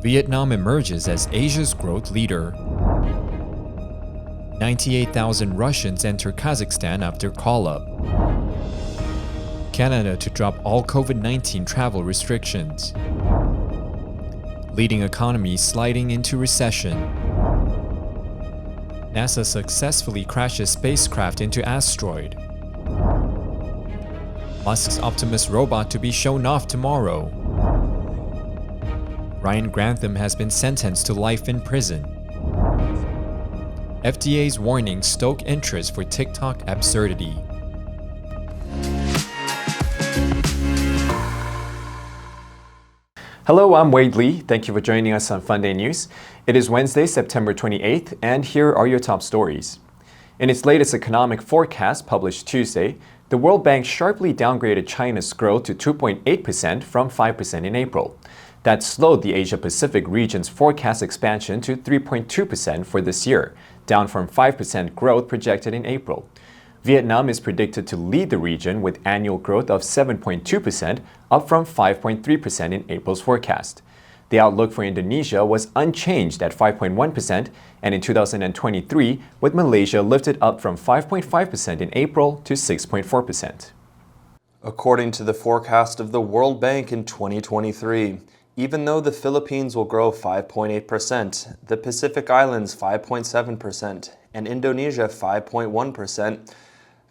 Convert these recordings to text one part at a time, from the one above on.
Vietnam emerges as Asia's growth leader. 98,000 Russians enter Kazakhstan after call-up. Canada to drop all COVID-19 travel restrictions. Leading economies sliding into recession. NASA successfully crashes spacecraft into asteroid. Musk's Optimus robot to be shown off tomorrow. Ryan Grantham has been sentenced to life in prison. FDA's warning stoke interest for TikTok absurdity. Hello, I'm Wade Lee. Thank you for joining us on Funday News. It is Wednesday, September 28th, and here are your top stories. In its latest economic forecast published Tuesday, the World Bank sharply downgraded China's growth to 2.8% from 5% in April. That slowed the Asia-Pacific region's forecast expansion to 3.2% for this year, down from 5% growth projected in April. Vietnam is predicted to lead the region with annual growth of 7.2%, up from 5.3% in April's forecast. The outlook for Indonesia was unchanged at 5.1%, and in 2023, with Malaysia lifted up from 5.5% in April to 6.4%. According to the forecast of the World Bank in 2023, even though the Philippines will grow 5.8%, the Pacific Islands 5.7%, and Indonesia 5.1%,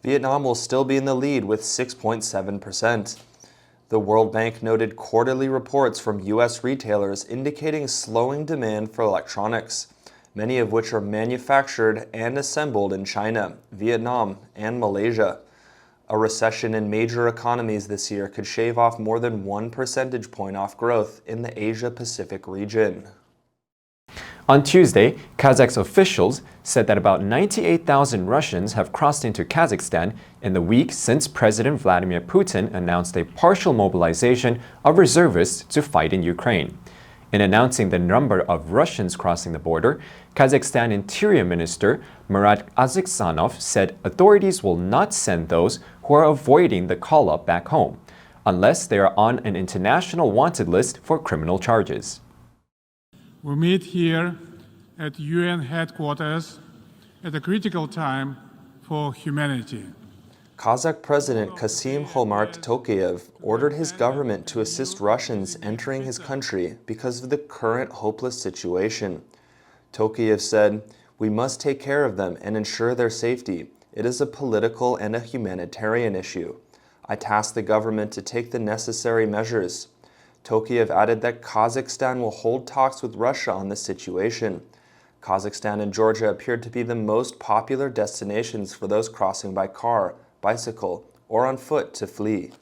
Vietnam will still be in the lead with 6.7%. The World Bank noted quarterly reports from U.S. retailers indicating slowing demand for electronics, many of which are manufactured and assembled in China, Vietnam, and Malaysia. A recession in major economies this year could shave off more than 1 percentage point off growth in the Asia-Pacific region. On Tuesday, Kazakh officials said that about 98,000 Russians have crossed into Kazakhstan in the week since President Vladimir Putin announced a partial mobilization of reservists to fight in Ukraine. In announcing the number of Russians crossing the border, Kazakhstan Interior Minister Murat Aziksanov said authorities will not send those who are avoiding the call-up back home, unless they are on an international wanted list for criminal charges. We meet here at UN headquarters at a critical time for humanity. Kazakh President Kassym-Jomart Tokayev ordered his government to assist Russians entering his country because of the current hopeless situation. Tokayev said, "We must take care of them and ensure their safety. It is a political and a humanitarian issue. I task the government to take the necessary measures." Tokayev added that Kazakhstan will hold talks with Russia on this situation. Kazakhstan and Georgia appeared to be the most popular destinations for those crossing by car, bicycle, or on foot to flee.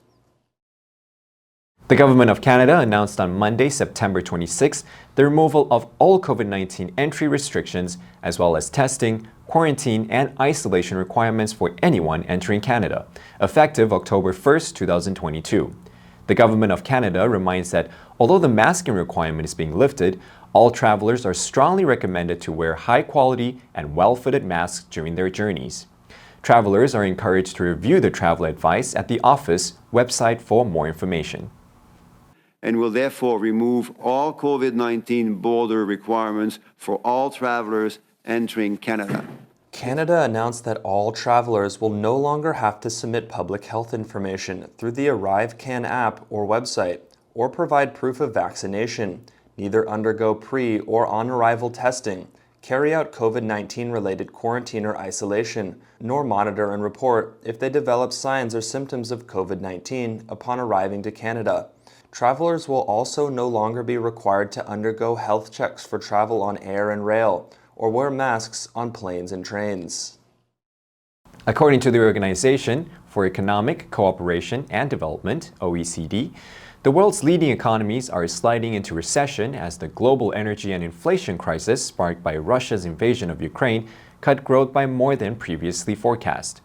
The Government of Canada announced on Monday, September 26, the removal of all COVID-19 entry restrictions, as well as testing, quarantine, and isolation requirements for anyone entering Canada, effective October 1, 2022. The Government of Canada reminds that although the masking requirement is being lifted, all travelers are strongly recommended to wear high-quality and well-fitted masks during their journeys. Travelers are encouraged to review the travel advice at the office website for more information. And will therefore remove all COVID-19 border requirements for all travelers entering Canada. Canada announced that all travelers will no longer have to submit public health information through the ArriveCan app or website, or provide proof of vaccination, neither undergo pre- or on-arrival testing, carry out COVID-19 related quarantine or isolation, nor monitor and report if they develop signs or symptoms of COVID-19 upon arriving to Canada. Travelers will also no longer be required to undergo health checks for travel on air and rail, or wear masks on planes and trains. According to the Organization for Economic Cooperation and Development, OECD, the world's leading economies are sliding into recession as the global energy and inflation crisis sparked by Russia's invasion of Ukraine cut growth by more than previously forecast.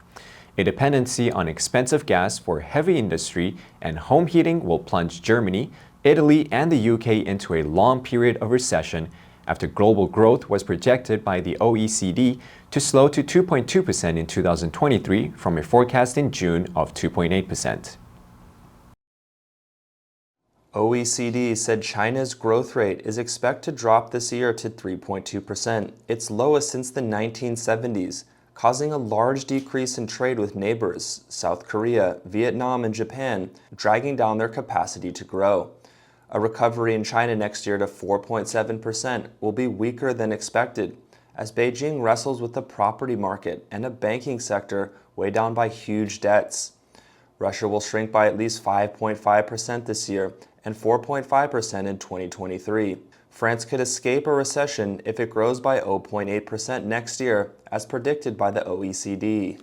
A dependency on expensive gas for heavy industry and home heating will plunge Germany, Italy, and the UK into a long period of recession after global growth was projected by the OECD to slow to 2.2% in 2023 from a forecast in June of 2.8%. OECD said China's growth rate is expected to drop this year to 3.2%, its lowest since the 1970s, causing a large decrease in trade with neighbors, South Korea, Vietnam, and Japan, dragging down their capacity to grow. A recovery in China next year to 4.7% will be weaker than expected, as Beijing wrestles with the property market and a banking sector weighed down by huge debts. Russia will shrink by at least 5.5% this year and 4.5% in 2023. France could escape a recession if it grows by 0.8% next year, as predicted by the OECD.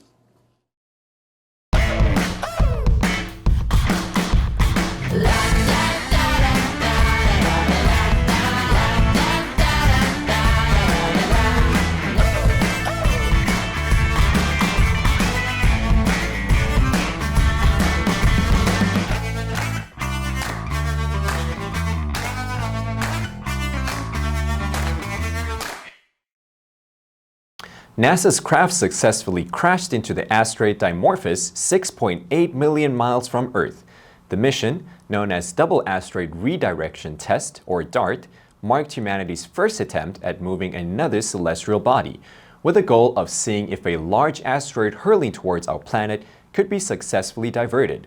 NASA's craft successfully crashed into the asteroid Dimorphos 6.8 million miles from Earth. The mission, known as Double Asteroid Redirection Test, or DART, marked humanity's first attempt at moving another celestial body, with the goal of seeing if a large asteroid hurling towards our planet could be successfully diverted.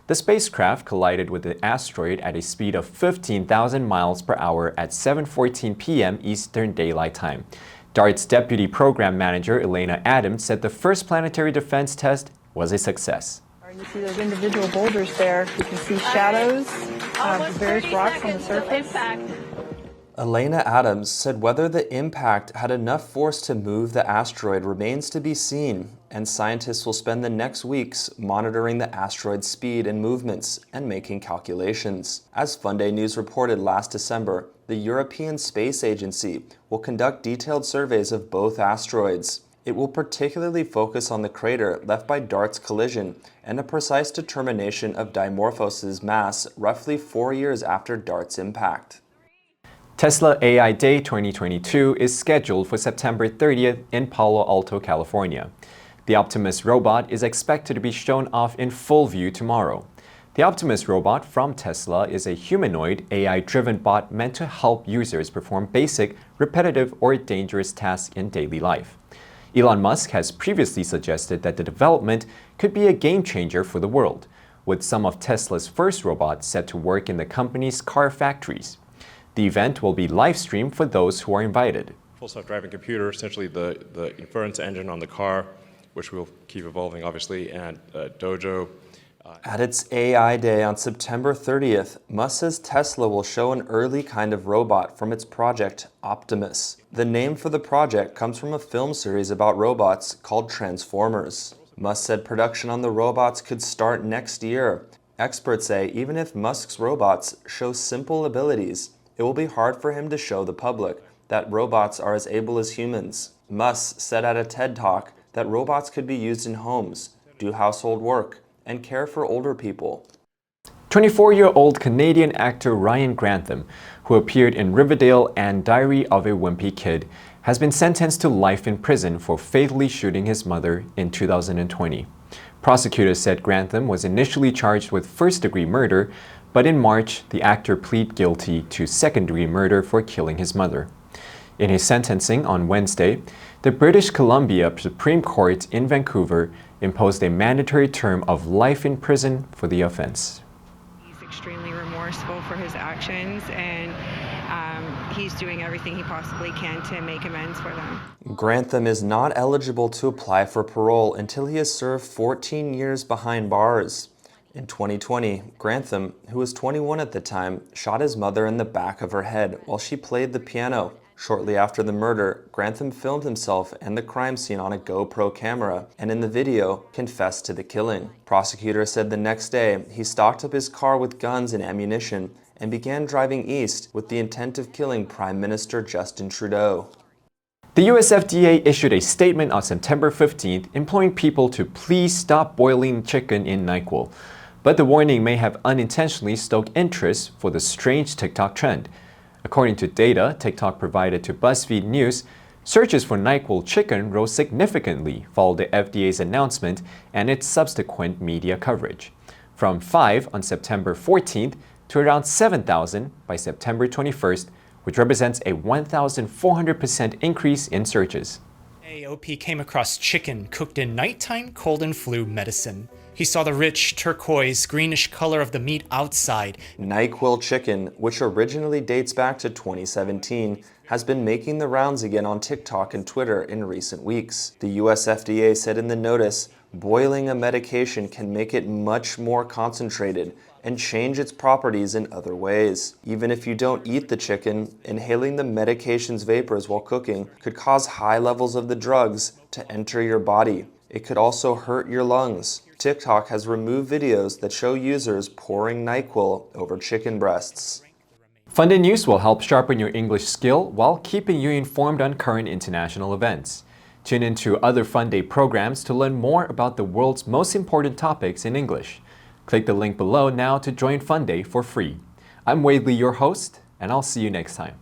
The spacecraft collided with the asteroid at a speed of 15,000 miles per hour at 7:14 p.m. Eastern Daylight Time. DART's Deputy Program Manager, Elena Adams, said the first planetary defense test was a success. You see those individual boulders there. You can see shadows of various rocks on the surface. Elena Adams said whether the impact had enough force to move the asteroid remains to be seen, and scientists will spend the next weeks monitoring the asteroid's speed and movements and making calculations. As Funday News reported last December, the European Space Agency will conduct detailed surveys of both asteroids. It will particularly focus on the crater left by DART's collision and a precise determination of Dimorphos' mass roughly 4 years after DART's impact. Tesla AI Day 2022 is scheduled for September 30th in Palo Alto, California. The Optimus robot is expected to be shown off in full view tomorrow. The Optimus robot from Tesla is a humanoid, AI-driven bot meant to help users perform basic, repetitive, or dangerous tasks in daily life. Elon Musk has previously suggested that the development could be a game changer for the world, with some of Tesla's first robots set to work in the company's car factories. The event will be live-streamed for those who are invited. Full self-driving computer, essentially the inference engine on the car, which will keep evolving, obviously, and Dojo. At its AI Day on September 30th, Musk says Tesla will show an early kind of robot from its project, Optimus. The name for the project comes from a film series about robots called Transformers. Musk said production on the robots could start next year. Experts say even if Musk's robots show simple abilities, it will be hard for him to show the public that robots are as able as humans. Musk said at a TED Talk that robots could be used in homes, do household work, and care for older people. 24-year-old Canadian actor Ryan Grantham, who appeared in Riverdale and Diary of a Wimpy Kid, has been sentenced to life in prison for fatally shooting his mother in 2020. Prosecutors said Grantham was initially charged with first-degree murder, but in March, the actor pleaded guilty to second-degree murder for killing his mother. In his sentencing on Wednesday, the British Columbia Supreme Court in Vancouver imposed a mandatory term of life in prison for the offense. He's extremely remorseful for his actions, and he's doing everything he possibly can to make amends for them. Grantham is not eligible to apply for parole until he has served 14 years behind bars. In 2020, Grantham, who was 21 at the time, shot his mother in the back of her head while she played the piano. Shortly after the murder, Grantham filmed himself and the crime scene on a GoPro camera, and in the video, confessed to the killing. Prosecutors said the next day, he stocked up his car with guns and ammunition and began driving east with the intent of killing Prime Minister Justin Trudeau. The US FDA issued a statement on September 15th imploring people to please stop boiling chicken in NyQuil. But the warning may have unintentionally stoked interest for the strange TikTok trend. According to data TikTok provided to BuzzFeed News, searches for NyQuil Chicken rose significantly following the FDA's announcement and its subsequent media coverage. From 5 on September 14th to around 7,000 by September 21st, which represents a 1,400% increase in searches. AOP came across chicken cooked in nighttime cold and flu medicine. He saw the rich turquoise greenish color of the meat outside. NyQuil Chicken, which originally dates back to 2017, has been making the rounds again on TikTok and Twitter in recent weeks. The US FDA said in the notice, boiling a medication can make it much more concentrated and change its properties in other ways. Even if you don't eat the chicken, inhaling the medication's vapors while cooking could cause high levels of the drugs to enter your body. It could also hurt your lungs. TikTok has removed videos that show users pouring NyQuil over chicken breasts. Funday News will help sharpen your English skill while keeping you informed on current international events. Tune into other Funday programs to learn more about the world's most important topics in English. Click the link below now to join Funday for free. I'm Wade Lee, your host, and I'll see you next time.